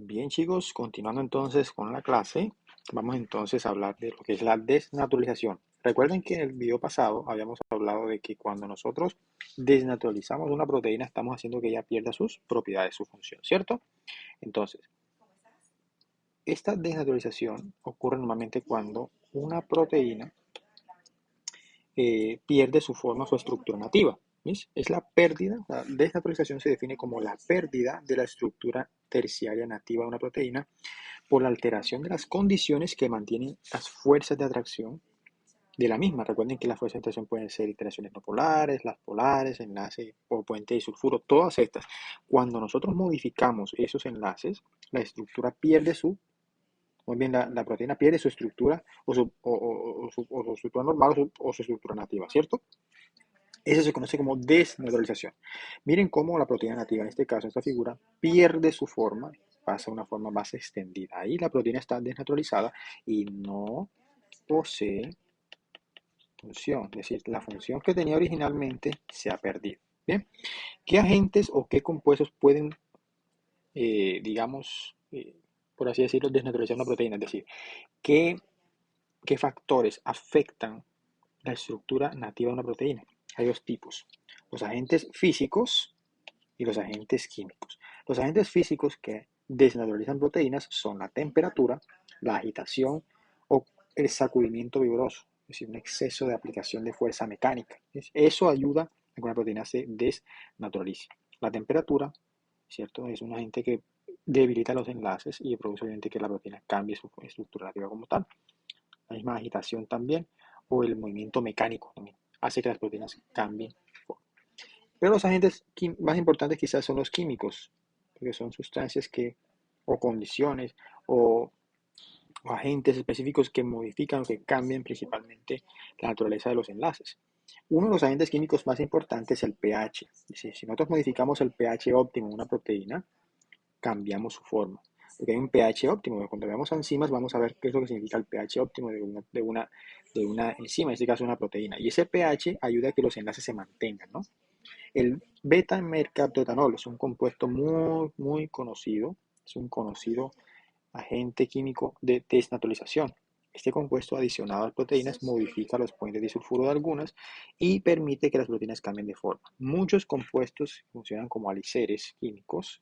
Bien, chicos, continuando entonces con la clase, vamos entonces a hablar de lo que es la desnaturalización. Recuerden que en el video pasado habíamos hablado de que cuando nosotros desnaturalizamos una proteína, estamos haciendo que ella pierda sus propiedades, su función, ¿cierto? Entonces, esta desnaturalización ocurre normalmente cuando una proteína pierde su forma, su estructura nativa. ¿Ves? Es la pérdida, la desnaturalización se define como la pérdida de la estructura terciaria nativa de una proteína por la alteración de las condiciones que mantienen las fuerzas de atracción de la misma. Recuerden que las fuerzas de atracción pueden ser interacciones no polares, las polares, enlace o puente de sulfuro, todas estas. Cuando nosotros modificamos esos enlaces, la estructura pierde su, muy bien, la proteína pierde su estructura o su estructura normal o su estructura nativa, ¿cierto? Eso se conoce como desnaturalización. Miren cómo la proteína nativa, en este caso, esta figura, pierde su forma, pasa a una forma más extendida. Ahí la proteína está desnaturalizada y no posee función. Es decir, la función que tenía originalmente se ha perdido. Bien, ¿qué agentes o qué compuestos pueden, digamos, por así decirlo, desnaturalizar una proteína? Es decir, ¿qué, qué factores afectan la estructura nativa de una proteína? Hay dos tipos: los agentes físicos y los agentes químicos. Los agentes físicos que desnaturalizan proteínas son la temperatura, la agitación o el sacudimiento vigoroso, es decir, un exceso de aplicación de fuerza mecánica. Eso ayuda a que una proteína se desnaturalice. La temperatura, ¿cierto? Es un agente que debilita los enlaces y produce obviamente que la proteína cambie su estructura nativa como tal. La misma agitación también, o el movimiento mecánico también, hace que las proteínas cambien. Pero los agentes más importantes quizás son los químicos, porque son sustancias que, o condiciones, o, o agentes específicos que modifican o que cambian principalmente la naturaleza de los enlaces. Uno de los agentes químicos más importantes es el pH. Si nosotros modificamos el pH óptimo de una proteína, cambiamos su forma. Porque hay un pH óptimo. Cuando veamos enzimas vamos a ver qué es lo que significa el pH óptimo de una enzima, en este caso una proteína. Y ese pH ayuda a que los enlaces se mantengan, ¿no? El beta-mercaptoetanol es un compuesto muy, muy conocido, es un conocido agente químico de desnaturalización. Este compuesto adicionado a las proteínas modifica los puentes de sulfuro de algunas y permite que las proteínas cambien de forma. Muchos compuestos funcionan como aliceres químicos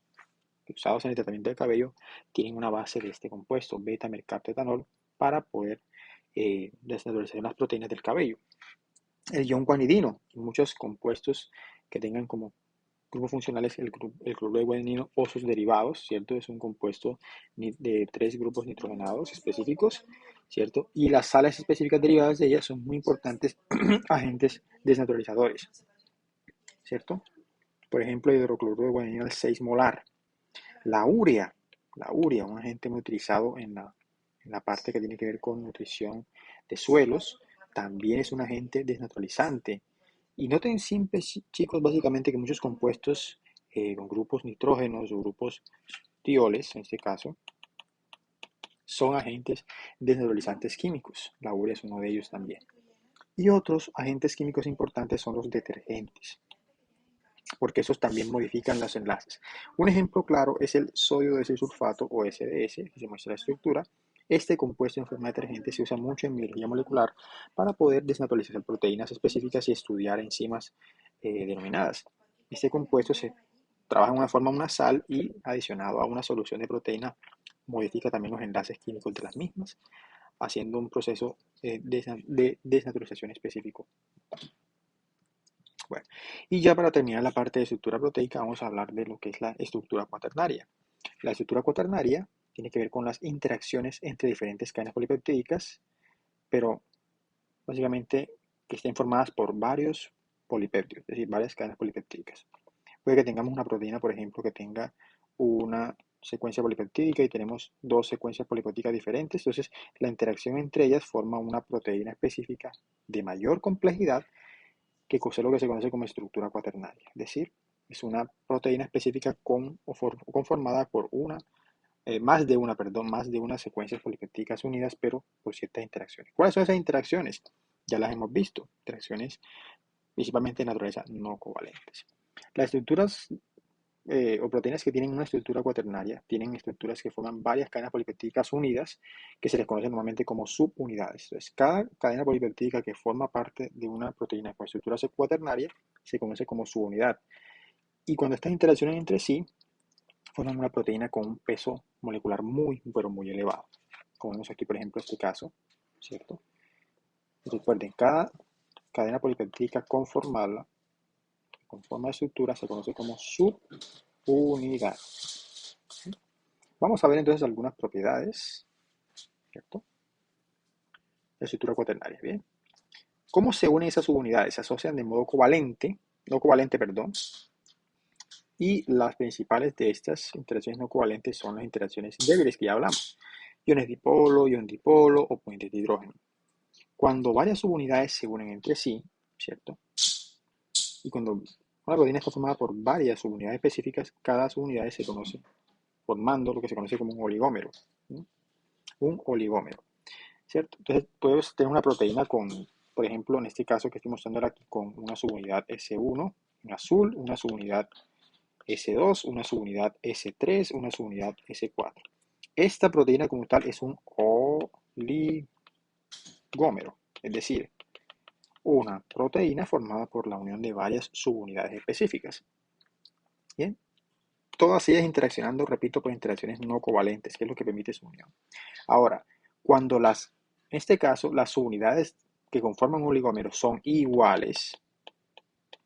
usados en el tratamiento del cabello tienen una base de este compuesto, beta-mercaptoetanol, para poder desnaturalizar las proteínas del cabello. El ion guanidino y muchos compuestos que tengan como grupos funcionales el cloruro de guanidino o sus derivados, ¿cierto? Es un compuesto de 3 grupos nitrogenados específicos, ¿cierto? Y las sales específicas derivadas de ellas son muy importantes agentes desnaturalizadores, ¿cierto? Por ejemplo, hidrocloruro de guanidino al 6 molar. La urea, la urea, un agente muy utilizado en la parte que tiene que ver con nutrición de suelos, también es un agente desnaturalizante. Y noten siempre, chicos, básicamente que muchos compuestos con grupos nitrógenos o grupos tioles, en este caso, son agentes desnaturalizantes químicos. La urea es uno de ellos también. Y otros agentes químicos importantes son los detergentes, porque esos también modifican los enlaces. Un ejemplo claro es el sodio desulfato o SDS, que se muestra la estructura. Este compuesto en forma de detergente se usa mucho en biología molecular para poder desnaturalizar proteínas específicas y estudiar enzimas denominadas. Este compuesto se trabaja en una forma una sal y adicionado a una solución de proteína modifica también los enlaces químicos de las mismas, haciendo un proceso de desnaturalización específico. Bueno, y ya para terminar la parte de estructura proteica, vamos a hablar de lo que es la estructura cuaternaria. La estructura cuaternaria tiene que ver con las interacciones entre diferentes cadenas polipeptídicas, pero básicamente que estén formadas por varios polipéptidos, es decir, varias cadenas polipeptídicas. Puede que tengamos una proteína, por ejemplo, que tenga una secuencia polipeptídica y tenemos 2 secuencias polipeptídicas diferentes, entonces la interacción entre ellas forma una proteína específica de mayor complejidad que posee lo que se conoce como estructura cuaternaria, es decir, es una proteína específica conformada por más de una secuencias polipeptídicas unidas, pero por ciertas interacciones. ¿Cuáles son esas interacciones? Ya las hemos visto, interacciones principalmente de naturaleza no covalentes. Las estructuras o proteínas que tienen una estructura cuaternaria, tienen estructuras que forman varias cadenas polipeptídicas unidas, que se les conoce normalmente como subunidades. Entonces, cada cadena polipeptídica que forma parte de una proteína con estructura cuaternaria se conoce como subunidad. Y cuando estas interaccionan entre sí, forman una proteína con un peso molecular muy, pero muy elevado. Como vemos aquí, por ejemplo, este caso, ¿cierto? Recuerden, cada cadena polipeptídica conforma de estructura se conoce como subunidad. Vamos a ver entonces algunas propiedades, ¿cierto? De estructura cuaternaria, ¿bien? ¿Cómo se unen esas subunidades? Se asocian de modo no covalente, perdón, y las principales de estas interacciones no covalentes son las interacciones débiles que ya hablamos. Iones dipolo, ion dipolo o puentes de hidrógeno. Cuando varias subunidades se unen entre sí, ¿cierto? Y cuando una proteína está formada por varias subunidades específicas, cada subunidad se conoce formando lo que se conoce como un oligómero. ¿Sí? Un oligómero, ¿cierto? Entonces, puedes tener una proteína con, por ejemplo, en este caso que estoy mostrando aquí, con una subunidad S1 en azul, una subunidad S2, una subunidad S3, una subunidad S4. Esta proteína como tal es un oligómero, es decir, una proteína formada por la unión de varias subunidades específicas. Bien, todas ellas interaccionando, repito, por interacciones no covalentes, que es lo que permite su unión. Ahora, cuando en este caso, las subunidades que conforman un oligómero son iguales,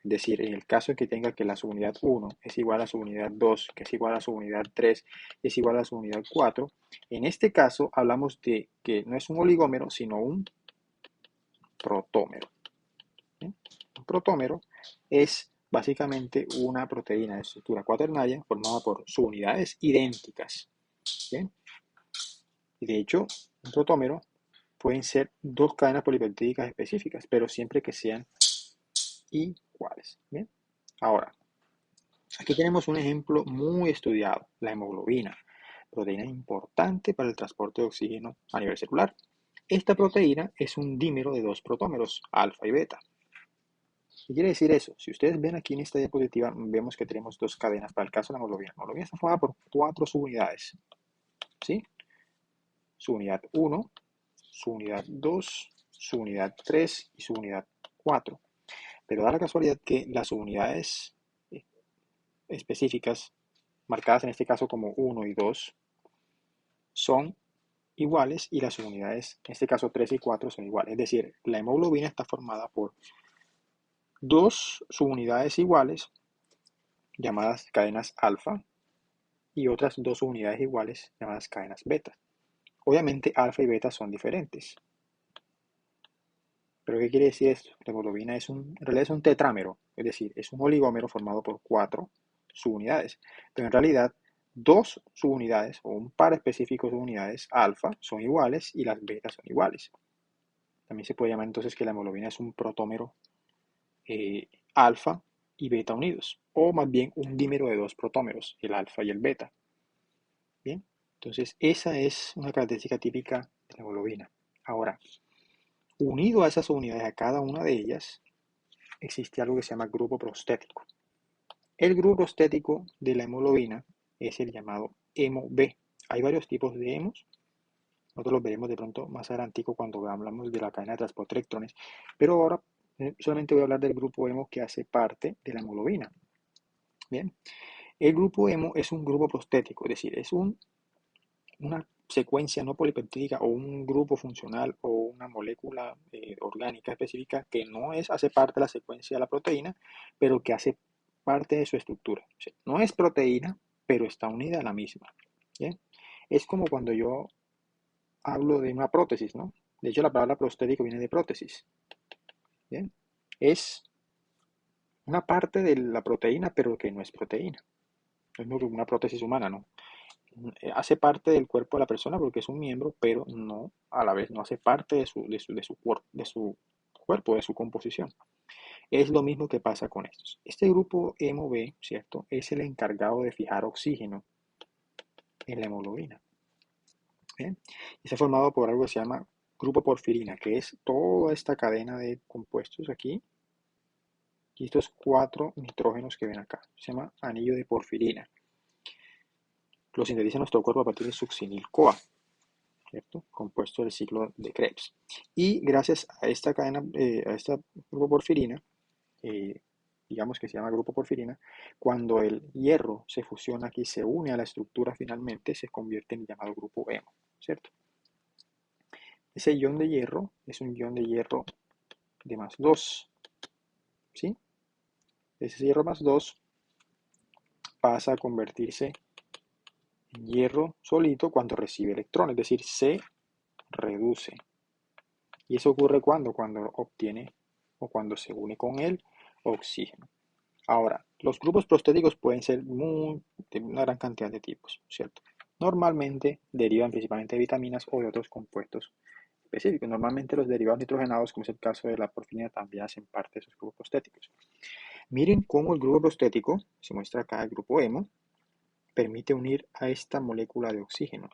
es decir, en el caso en que tenga que la subunidad 1 es igual a su unidad 2, que es igual a su unidad 3, es igual a su unidad 4, en este caso hablamos de que no es un oligómero, sino un protómero. ¿Sí? Un protómero es básicamente una proteína de estructura cuaternaria formada por subunidades idénticas. ¿Sí? Y de hecho, un protómero pueden ser dos cadenas polipeptídicas específicas, pero siempre que sean iguales. ¿Bien? Ahora, aquí tenemos un ejemplo muy estudiado, la hemoglobina, proteína importante para el transporte de oxígeno a nivel celular. Esta proteína es un dímero de dos protómeros, alfa y beta. ¿Qué quiere decir eso? Si ustedes ven aquí en esta diapositiva, vemos que tenemos dos cadenas para el caso de la hemoglobina. La hemoglobina está formada por 4 subunidades, ¿sí? Subunidad 1, subunidad 2, subunidad 3 y subunidad 4. Pero da la casualidad que las subunidades específicas, marcadas en este caso como 1 y 2, son iguales y las subunidades, en este caso 3 y 4, son iguales. Es decir, la hemoglobina está formada por dos subunidades iguales, llamadas cadenas alfa, y otras dos subunidades iguales, llamadas cadenas beta. Obviamente, alfa y beta son diferentes. ¿Pero qué quiere decir esto? La hemoglobina en realidad es un tetrámero, es decir, es un oligómero formado por 4 subunidades. Pero en realidad, dos subunidades o un par específico de subunidades alfa son iguales y las betas son iguales. También se puede llamar entonces que la hemoglobina es un protómero alfa y beta unidos, o más bien un dímero de dos protómeros, el alfa y el beta. Bien, entonces esa es una característica típica de la hemoglobina. Ahora, unido a esas unidades, a cada una de ellas, existe algo que se llama grupo prostético. El grupo prostético de la hemoglobina es el llamado hemo-B. Hay varios tipos de hemos. Nosotros los veremos de pronto más adelante cuando hablamos de la cadena de transporte de electrones. Pero ahora solamente voy a hablar del grupo hemo que hace parte de la hemoglobina. Bien, el grupo hemo es un grupo prostético, es decir, es una secuencia no polipeptídica o un grupo funcional o una molécula orgánica específica que no hace parte de la secuencia de la proteína, pero que hace parte de su estructura. O sea, no es proteína, pero está unida a la misma. ¿Bien? Es como cuando yo hablo de una prótesis, ¿no? De hecho, la palabra prostético viene de prótesis. ¿Bien? Es una parte de la proteína, pero que no es proteína. Es una prótesis humana, ¿no? Hace parte del cuerpo de la persona porque es un miembro, pero no, a la vez no hace parte de su cuerpo, de su composición. Es lo mismo que pasa con estos. Este grupo hemo-B, ¿cierto? Es el encargado de fijar oxígeno en la hemoglobina. ¿Bien? Y está formado por algo que se llama grupo porfirina, que es toda esta cadena de compuestos aquí, y estos 4 nitrógenos que ven acá. Se llama anillo de porfirina. Lo sintetiza nuestro cuerpo a partir de succinil-CoA, ¿cierto? Compuesto del ciclo de Krebs. Y gracias a esta cadena, a este grupo porfirina, digamos que se llama grupo porfirina, cuando el hierro se fusiona aquí, se une a la estructura finalmente, se convierte en el llamado grupo hemo, ¿cierto? Ese ion de hierro es un ion de hierro de más 2, ¿sí? Ese hierro más 2 pasa a convertirse en hierro solito cuando recibe electrones, es decir, se reduce. ¿Y eso ocurre cuando? Cuando obtiene o cuando se une con el oxígeno. Ahora, los grupos prostéticos pueden ser de una gran cantidad de tipos, ¿cierto? Normalmente derivan principalmente de vitaminas o de otros compuestos específicos. Normalmente los derivados nitrogenados, como es el caso de la porfirina, también hacen parte de esos grupos prostéticos. Miren cómo el grupo prostético, se muestra acá el grupo hemo, permite unir a esta molécula de oxígeno.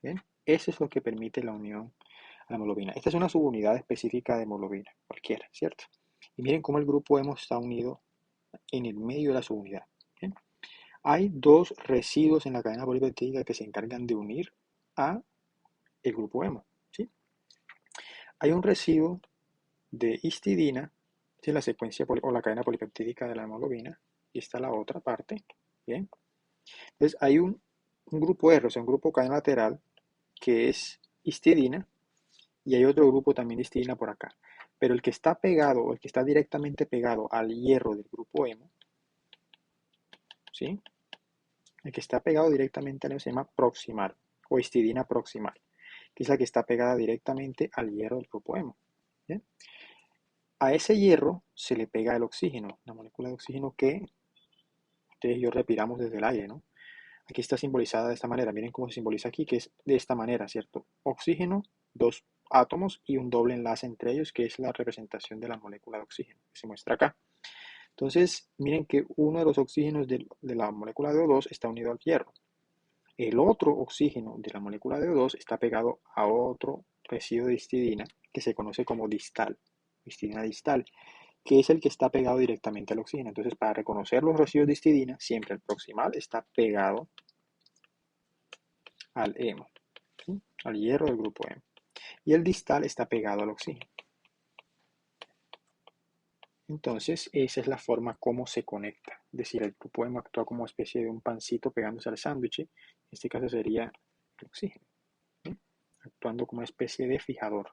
¿Ven? Eso es lo que permite la unión a la hemoglobina. Esta es una subunidad específica de hemoglobina, cualquiera, ¿cierto? Y miren cómo el grupo hemo está unido en el medio de la subunidad. ¿Bien? Hay 2 residuos en la cadena polipeptídica que se encargan de unir a el grupo hemo, ¿sí? Hay un residuo de histidina, en la secuencia o la cadena polipeptídica de la hemoglobina, y está la otra parte, ¿bien? Entonces hay un grupo R, o sea, un grupo cadena lateral, que es histidina, y hay otro grupo también de histidina por acá. Pero el que está pegado, o el que está directamente pegado al hierro del grupo hemo, ¿sí? El que está pegado directamente al hierro se llama proximal, o histidina proximal, que es la que está pegada directamente al hierro del grupo hemo. ¿Bien? A ese hierro se le pega el oxígeno, la molécula de oxígeno que ustedes y yo respiramos desde el aire, ¿no? Aquí está simbolizada de esta manera. Miren cómo se simboliza aquí, que es de esta manera, ¿cierto? Oxígeno, 2 átomos y un doble enlace entre ellos, que es la representación de la molécula de oxígeno, que se muestra acá. Entonces, miren que uno de los oxígenos de la molécula de O2 está unido al hierro. El otro oxígeno de la molécula de O2 está pegado a otro residuo de histidina que se conoce como distal, histidina distal, que es el que está pegado directamente al oxígeno. Entonces, para reconocer los residuos de histidina, siempre el proximal está pegado al hemo, ¿sí? Al hierro del grupo hemo. Y el distal está pegado al oxígeno. Entonces, esa es la forma como se conecta. Es decir, el grupo hemo actúa como especie de un pancito pegándose al sándwich. En este caso sería el oxígeno, ¿sí? Actuando como una especie de fijador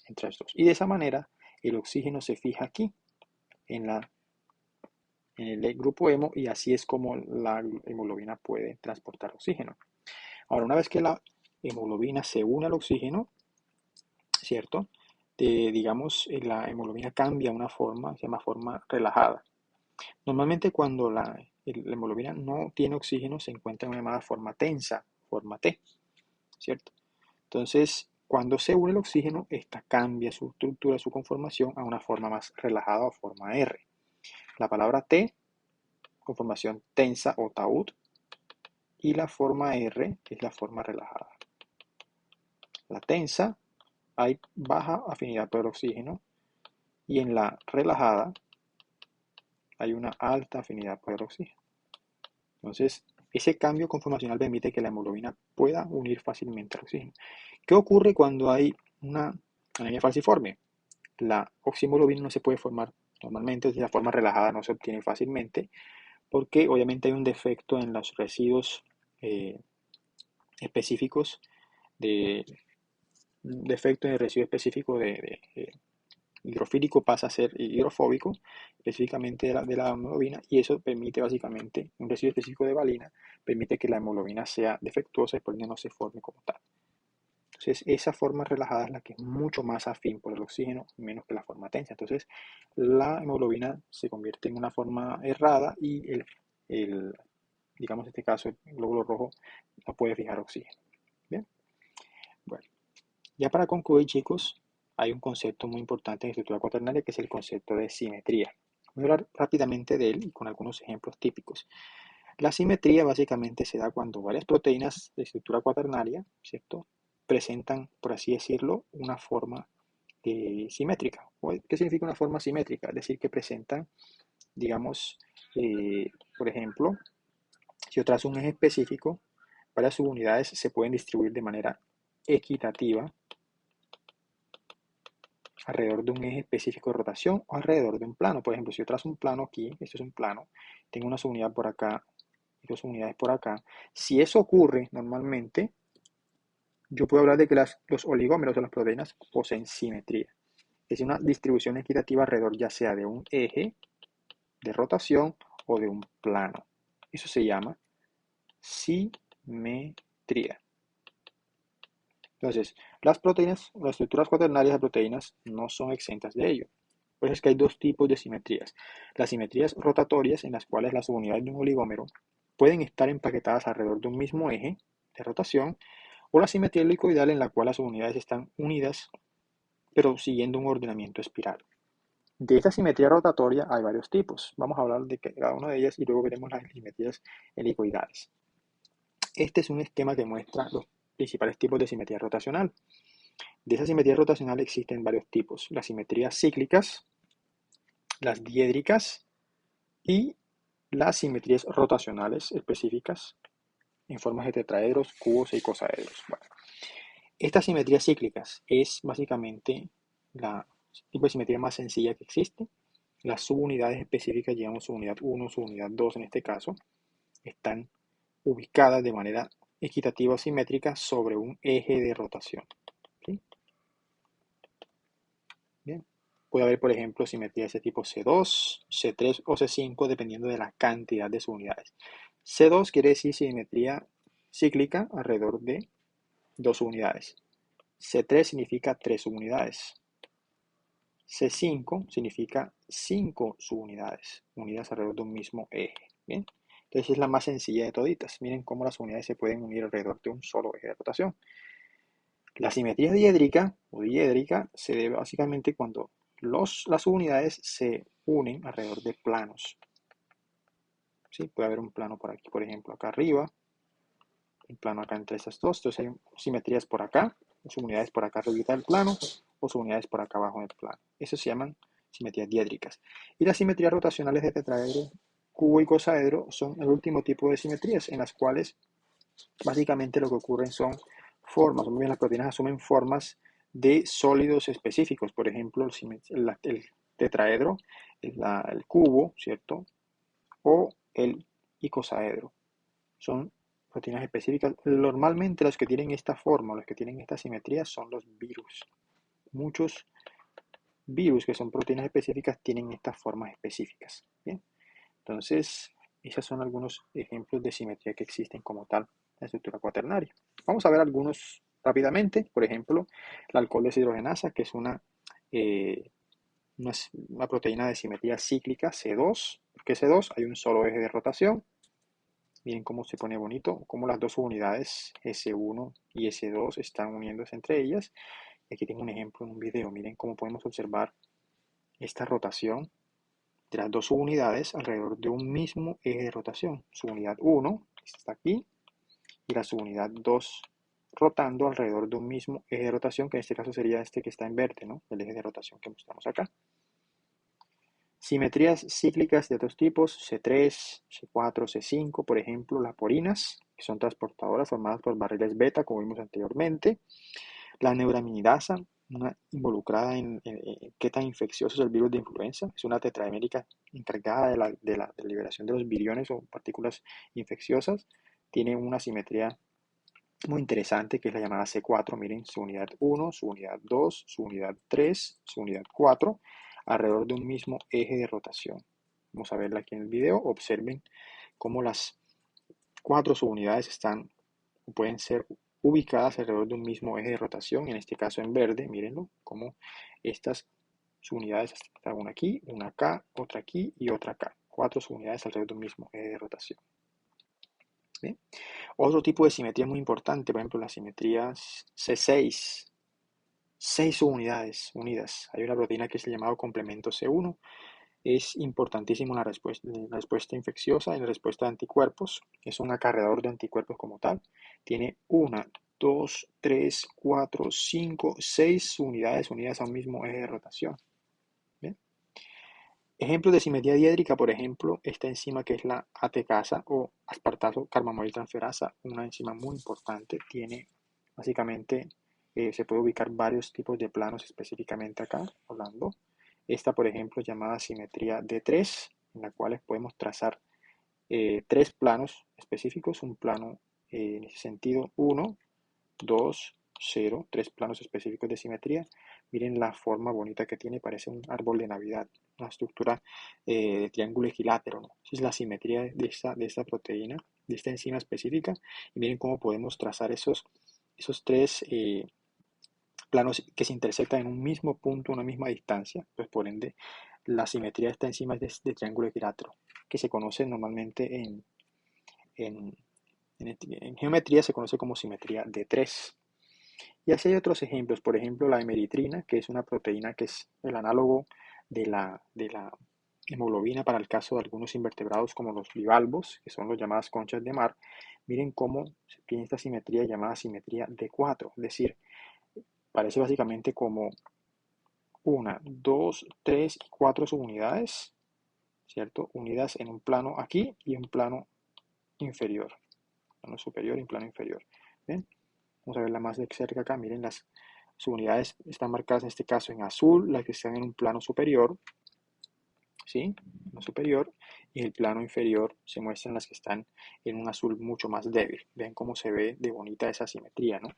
entre los dos. Y de esa manera, el oxígeno se fija aquí, en el grupo hemo, y así es como la hemoglobina puede transportar oxígeno. Ahora, una vez que la hemoglobina se une al oxígeno, ¿cierto? Digamos, la hemoglobina cambia a una forma, se llama forma relajada. Normalmente cuando la hemoglobina no tiene oxígeno se encuentra en una llamada forma tensa, forma T, ¿cierto? Entonces, cuando se une el oxígeno, esta cambia su estructura, su conformación a una forma más relajada o forma R. La palabra T, conformación tensa o taúd, y la forma R, que es la forma relajada. La tensa, hay baja afinidad por el oxígeno, y en la relajada hay una alta afinidad por el oxígeno. Entonces, ese cambio conformacional permite que la hemoglobina pueda unir fácilmente al oxígeno. ¿Qué ocurre cuando hay una anemia falciforme? La oxihemoglobina no se puede formar normalmente, de la forma relajada no se obtiene fácilmente, porque obviamente hay un defecto en los residuos específicos un defecto en el residuo específico de hidrofílico pasa a ser hidrofóbico, específicamente de la hemoglobina, y eso permite básicamente, un residuo específico de valina, permite que la hemoglobina sea defectuosa y por ende no se forme como tal. Entonces, esa forma relajada es la que es mucho más afín por el oxígeno, menos que la forma tensa. Entonces, la hemoglobina se convierte en una forma errada y digamos en este caso, el glóbulo rojo no puede fijar oxígeno. Bien, bueno, ya para concluir, chicos, hay un concepto muy importante en estructura cuaternaria que es el concepto de simetría. Voy a hablar rápidamente de él y con algunos ejemplos típicos. La simetría básicamente se da cuando varias proteínas de estructura cuaternaria, ¿cierto?, presentan, por así decirlo, una forma simétrica. ¿Qué significa una forma simétrica? Es decir, que presentan, digamos, por ejemplo, si yo trazo un eje específico, varias subunidades se pueden distribuir de manera equitativa alrededor de un eje específico de rotación o alrededor de un plano. Por ejemplo, si yo trazo un plano aquí, esto es un plano, tengo una subunidad por acá y dos unidades por acá. Si eso ocurre normalmente, yo puedo hablar de que los oligómeros de las proteínas poseen simetría. Es una distribución equitativa alrededor ya sea de un eje de rotación o de un plano. Eso se llama simetría. Entonces, las proteínas, las estructuras cuaternarias de proteínas no son exentas de ello. Por eso es que hay dos tipos de simetrías. Las simetrías rotatorias, en las cuales las unidades de un oligómero pueden estar empaquetadas alrededor de un mismo eje de rotación, o la simetría helicoidal, en la cual las unidades están unidas, pero siguiendo un ordenamiento espiral. De esta simetría rotatoria hay varios tipos. Vamos a hablar de cada una de ellas y luego veremos las simetrías helicoidales. Este es un esquema que muestra los principales tipos de simetría rotacional. De esa simetría rotacional existen varios tipos: las simetrías cíclicas, las diédricas y las simetrías rotacionales específicas en formas de tetraedros, cubos e icosaedros. Bueno, estas simetrías cíclicas es básicamente la tipo de simetría más sencilla que existe. Las subunidades específicas, digamos subunidad 1, subunidad 2 en este caso, están ubicadas de manera equitativa o simétrica sobre un eje de rotación. ¿Sí? Bien. Puede haber, por ejemplo, simetría de ese tipo C2, C3 o C5, dependiendo de la cantidad de subunidades. C2 quiere decir simetría cíclica alrededor de 2 unidades. C3 significa 3 subunidades. C5 significa 5 subunidades, unidas alrededor de un mismo eje. Bien. Entonces es la más sencilla de toditas. Miren cómo las unidades se pueden unir alrededor de un solo eje de rotación. La simetría diédrica o diédrica se debe básicamente cuando las unidades se unen alrededor de planos. ¿Sí? Puede haber un plano por aquí, por ejemplo, acá arriba, un plano acá entre esas dos. Entonces hay simetrías por acá, subunidades por acá arriba del plano, o subunidades por acá abajo del plano. Eso se llaman simetrías diédricas. Y las simetrías rotacionales de tetraedro, cubo y icosaedro son el último tipo de simetrías, en las cuales básicamente lo que ocurre son formas, muy bien, las proteínas asumen formas de sólidos específicos. Por ejemplo, el tetraedro, el cubo, ¿cierto? O el icosaedro. Son proteínas específicas. Normalmente los que tienen esta forma, los que tienen esta simetría son los virus. Muchos virus que son proteínas específicas tienen estas formas específicas. ¿Bien? Entonces, esos son algunos ejemplos de simetría que existen como tal en la estructura cuaternaria. Vamos a ver algunos rápidamente. Por ejemplo, la alcohol deshidrogenasa, que es eh, una proteína de simetría cíclica C2. ¿Por qué C2? Hay un solo eje de rotación. Miren cómo se pone bonito, cómo las dos unidades S1 y S2 están uniéndose entre ellas. Aquí tengo un ejemplo en un video. Miren cómo podemos observar esta rotación de las dos subunidades alrededor de un mismo eje de rotación. Subunidad 1 está aquí y la subunidad 2 rotando alrededor de un mismo eje de rotación, que en este caso sería este que está en verde, ¿no? El eje de rotación que mostramos acá. Simetrías cíclicas de otros tipos, C3, C4, C5, por ejemplo, las porinas, que son transportadoras formadas por barreras beta, como vimos anteriormente. La neuraminidasa, una involucrada en qué tan infeccioso es el virus de influenza, es una tetramérica encargada de la liberación de los viriones o partículas infecciosas. Tiene una simetría muy interesante que es la llamada C4. Miren, su unidad 1, su unidad 2, su unidad 3, su unidad 4, alrededor de un mismo eje de rotación. Vamos a verla aquí en el video. Observen cómo las 4 subunidades están o pueden ser ubicadas alrededor de un mismo eje de rotación, en este caso en verde. Mírenlo, como estas subunidades están una aquí, una acá, otra aquí y otra acá. 4 subunidades alrededor de un mismo eje de rotación. ¿Bien? Otro tipo de simetría muy importante, por ejemplo, las simetrías C6, 6 subunidades unidas. Hay una proteína que es el llamado complemento C1. Es importantísimo en la respuesta infecciosa, en la respuesta de anticuerpos. Es un acarreador de anticuerpos como tal. Tiene 1, 2, 3, 4, 5, 6 unidades unidas a un mismo eje de rotación. ¿Bien? Ejemplos de simetría diédrica, por ejemplo, esta enzima que es la ATCasa o aspartato carbamoil transferasa, una enzima muy importante, tiene básicamente, se puede ubicar varios tipos de planos específicamente acá, hablando. Esta, por ejemplo, es llamada simetría D3, en la cual podemos trazar tres planos específicos, un plano en ese sentido 1, 2, 0, tres planos específicos de simetría. Miren la forma bonita que tiene, parece un árbol de Navidad, una estructura de triángulo equilátero, ¿no? Esa es la simetría de esta proteína, de esta enzima específica. Y miren cómo podemos trazar esos tres planos que se intersectan en un mismo punto, una misma distancia. Pues por ende, la simetría de esta enzima es de triángulo equilátero, que se conoce normalmente en, en geometría, se conoce como simetría de 3. Y así hay otros ejemplos, por ejemplo la hemeritrina, que es una proteína que es el análogo de la hemoglobina para el caso de algunos invertebrados como los bivalvos, que son las llamadas conchas de mar. Miren cómo tiene esta simetría llamada simetría de 4, es decir, parece básicamente como 1, 2, 3 y 4 subunidades, ¿cierto? Unidas en un plano aquí y un plano inferior, plano superior y un plano inferior. ¿Ven? Vamos a verla más de cerca acá. Miren, las subunidades están marcadas en este caso en azul, las que están en un plano superior, ¿sí? Plano superior, y el plano inferior se muestran las que están en un azul mucho más débil. Ven cómo se ve de bonita esa simetría, ¿no?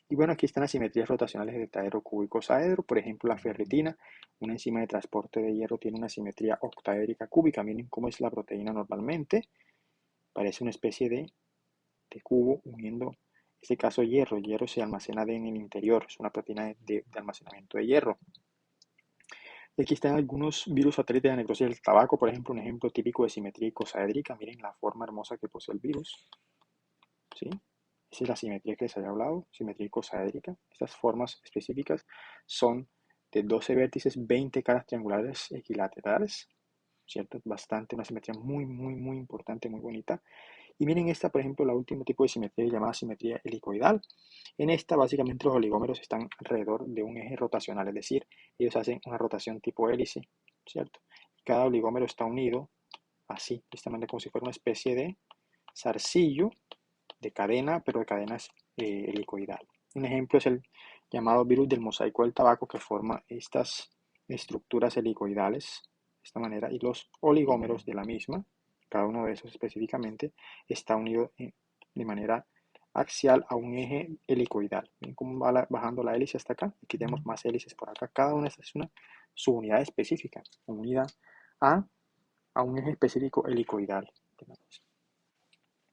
Y bueno, aquí están las simetrías rotacionales de tetraedro cúbico saedro. Por ejemplo, la ferritina, una enzima de transporte de hierro, tiene una simetría octaédrica cúbica. Miren cómo es la proteína normalmente. Parece una especie de cubo uniendo, en este caso, hierro. El hierro se almacena en el interior. Es una proteína de almacenamiento de hierro. Y aquí están algunos virus satélites de necrosis del tabaco. Por ejemplo, un ejemplo típico de simetría icosaédrica. Miren la forma hermosa que posee el virus, ¿sí? Esa es la simetría que les había hablado, simetría icosaédrica. Estas formas específicas son de 12 vértices, 20 caras triangulares equilaterales, ¿cierto? Bastante, una simetría muy, muy, muy importante, muy bonita. Y miren esta, por ejemplo, la último tipo de simetría llamada simetría helicoidal. En esta, básicamente, los oligómeros están alrededor de un eje rotacional, es decir, ellos hacen una rotación tipo hélice, ¿cierto? Cada oligómero está unido así, de esta manera, como si fuera una especie de zarcillo de cadena, pero de cadenas helicoidal. Un ejemplo es el llamado virus del mosaico del tabaco, que forma estas estructuras helicoidales de esta manera, y los oligómeros de la misma, cada uno de esos específicamente, está unido de manera axial a un eje helicoidal. ¿Ven cómo va bajando la hélice hasta acá? Aquí tenemos más hélices por acá. Cada una es una subunidad específica, unida a un eje específico helicoidal.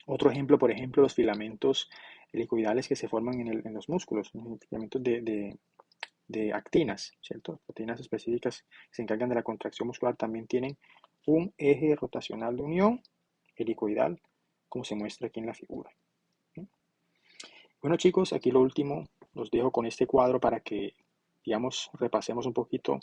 Otro ejemplo, por ejemplo, los filamentos helicoidales que se forman en los músculos, los filamentos de actinas, ¿cierto? Proteínas específicas que se encargan de la contracción muscular también tienen un eje rotacional de unión helicoidal, como se muestra aquí en la figura. ¿Sí? Bueno, chicos, aquí lo último, los dejo con este cuadro para que, digamos, repasemos un poquito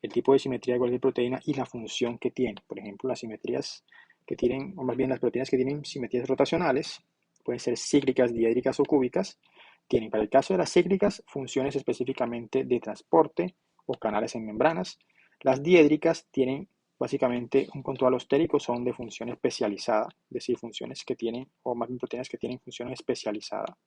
el tipo de simetría de cualquier proteína y la función que tiene. Por ejemplo, las simetrías que tienen, o más bien las proteínas que tienen simetrías rotacionales, pueden ser cíclicas, diédricas o cúbicas, tienen para el caso de las cíclicas funciones específicamente de transporte o canales en membranas. Las diédricas tienen básicamente un control alostérico, son de función especializada, es decir, funciones que tienen, o más bien proteínas que tienen función especializada.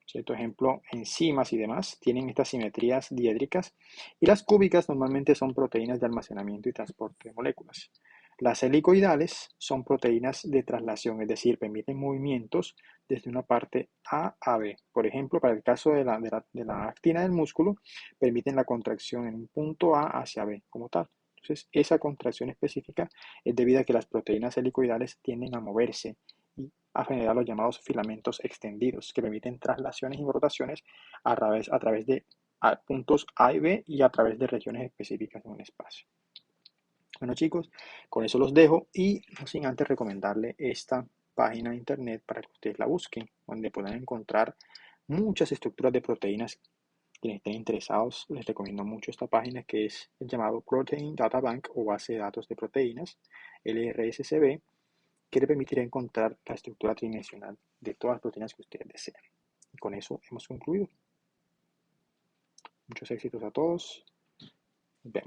¿Cierto? Ejemplo, enzimas y demás tienen estas simetrías diédricas, y las cúbicas normalmente son proteínas de almacenamiento y transporte de moléculas. Las helicoidales son proteínas de traslación, es decir, permiten movimientos desde una parte A a B. Por ejemplo, para el caso de la actina del músculo, permiten la contracción en un punto A hacia B como tal. Entonces, esa contracción específica es debido a que las proteínas helicoidales tienden a moverse y a generar los llamados filamentos extendidos, que permiten traslaciones y rotaciones a través de puntos A y B y a través de regiones específicas en un espacio. Bueno, chicos, con eso los dejo, y no sin antes recomendarle esta página de internet para que ustedes la busquen, donde puedan encontrar muchas estructuras de proteínas. Quienes estén interesados, les recomiendo mucho esta página, que es el llamado Protein Data Bank, o base de datos de proteínas, LRSCB, que le permitirá encontrar la estructura tridimensional de todas las proteínas que ustedes deseen. Y con eso hemos concluido. Muchos éxitos a todos. Nos vemos.